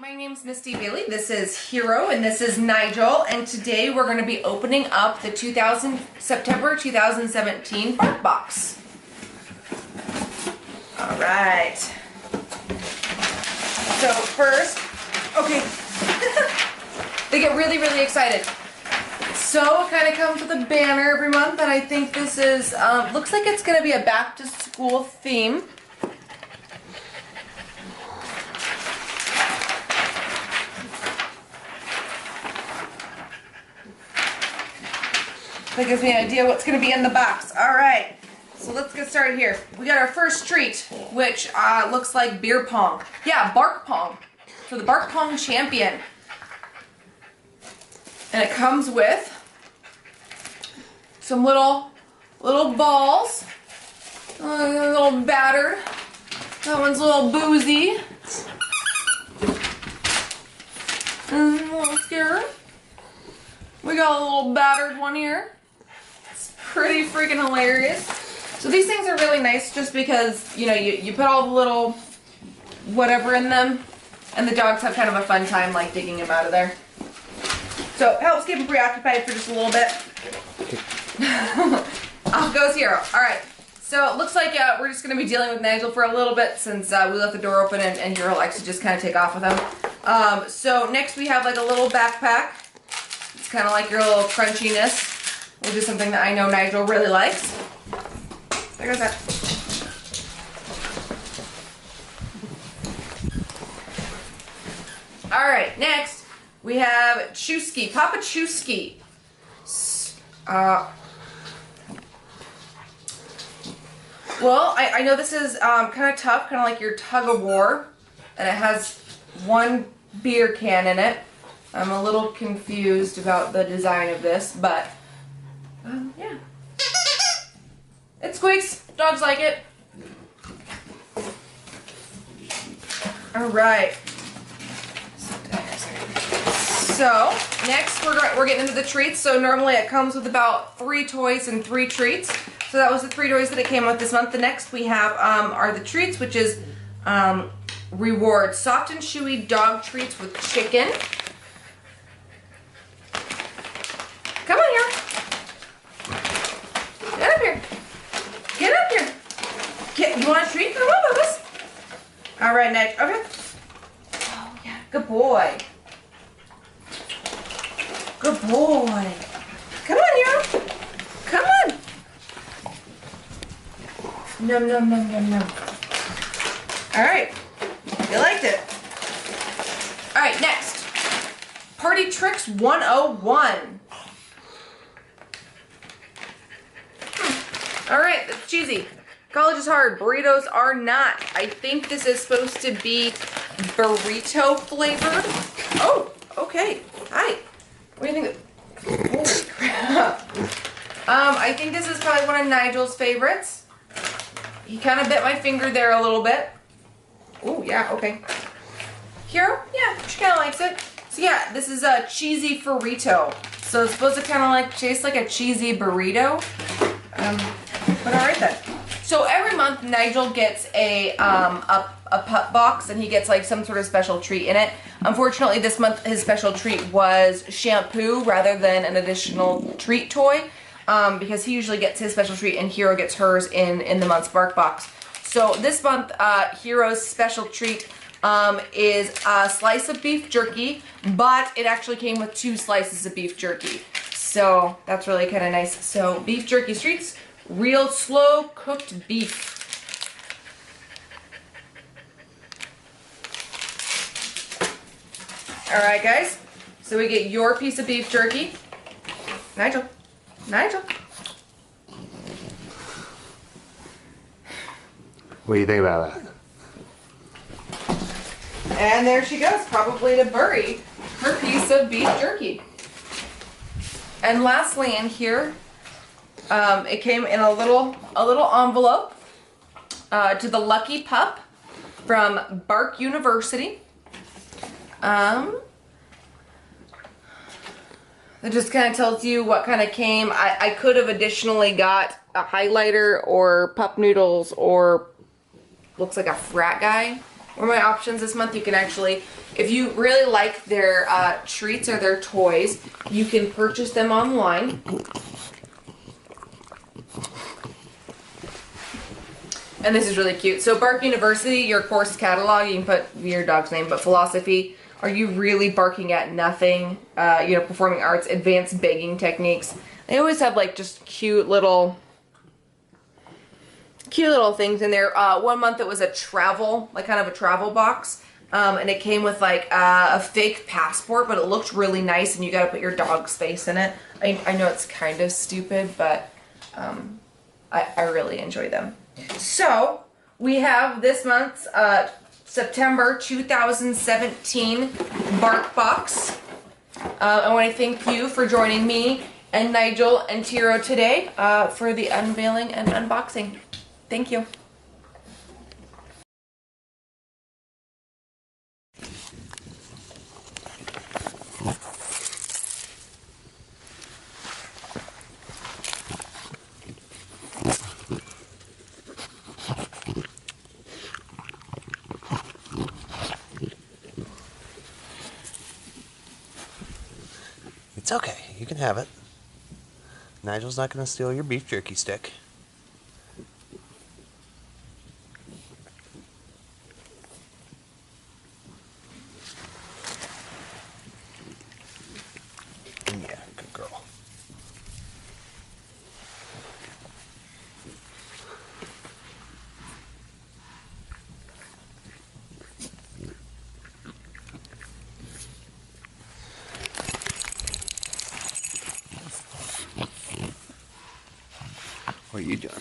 My name's Misty Bailey. This is Hero and this is Nigel, and today we're going to be opening up the September 2017 BarkBox. All right. So first, okay, they get really excited. So it kind of comes with a banner every month, and I think this is looks like it's going to be a back to school theme. That gives me an idea what's going to be in the box. All right, so let's get started here. We got our first treat, which looks like beer pong. Yeah, bark pong. So the bark pong champion. And it comes with some little balls. A little battered. That one's a little boozy. And a little scared. We got a little battered one here. Pretty freaking hilarious. So these things are really nice just because, you know, you put all the little whatever in them, and the dogs have kind of a fun time like digging them out of there. So it helps keep them preoccupied for just a little bit. Off goes Hero. Alright, so it looks like we're just going to be dealing with Nigel for a little bit since we left the door open and Hero likes to just kind of take off with him. So next we have like a little backpack. It's kind of like your little crunchiness, which is something that I know Nigel really likes. There goes that. Alright, next we have Chewski, Papa Chewski. Well, I know this is kind of tough, kind of like your tug of war, and it has one beer can in it. I'm a little confused about the design of this, but yeah. It squeaks. Dogs like it. Alright. So, next we're getting into the treats. So normally it comes with about 3 toys and 3 treats. So that was the 3 toys that it came with this month. The next we have are the treats, which is reward soft and chewy dog treats with chicken. Come on here. Get up here. Get up here. You want a treat? Come on, Bubba's. All right, Nigel. Okay. Oh, yeah. Good boy. Good boy. Come on, Hero. Come on. Num, num, num, num, num. All right. You liked it. All right, next. Party Tricks 101. Alright, that's cheesy. College is hard. Burritos are not. I think this is supposed to be burrito flavored. Oh, okay. Hi. What do you think? Holy crap. I think this is probably one of Nigel's favorites. He kind of bit my finger there a little bit. Oh, yeah, okay. Hero? Yeah, she kind of likes it. So yeah, this is a cheesy burrito. So it's supposed to kind of like taste like a cheesy burrito. But alright then. So every month Nigel gets a pup box, and he gets like some sort of special treat in it. Unfortunately this month his special treat was shampoo rather than an additional treat toy, because he usually gets his special treat and Hero gets hers in the month's bark box. So this month Hero's special treat is a slice of beef jerky, but it actually came with 2 slices of beef jerky. So that's really kind of nice. So beef jerky treats. Real slow cooked beef. Alright guys, so we get your piece of beef jerky. Nigel. Nigel. What do you think about that? And there she goes, probably to bury her piece of beef jerky. And lastly in here, it came in a little envelope to the Lucky Pup from Bark University. It just kind of tells you what kind of came. I could have additionally got a highlighter or pup noodles or looks like a frat guy. were my options this month. You can actually, if you really like their treats or their toys, you can purchase them online. And this is really cute. So Bark University, your course catalog, you can put your dog's name, but philosophy, are you really barking at nothing? Performing arts, advanced begging techniques. They always have like just cute little things in there. 1 month it was a travel, like kind of a travel box. And it came with like a fake passport, but it looked really nice and you gotta put your dog's face in it. I know it's kind of stupid, but I really enjoy them. So we have this month's September 2017 BarkBox. I want to thank you for joining me and Nigel and Tiro today for the unveiling and unboxing. Thank you. It's okay. You can have it. Nigel's not going to steal your beef jerky stick. Yeah, good girl. What are you doing?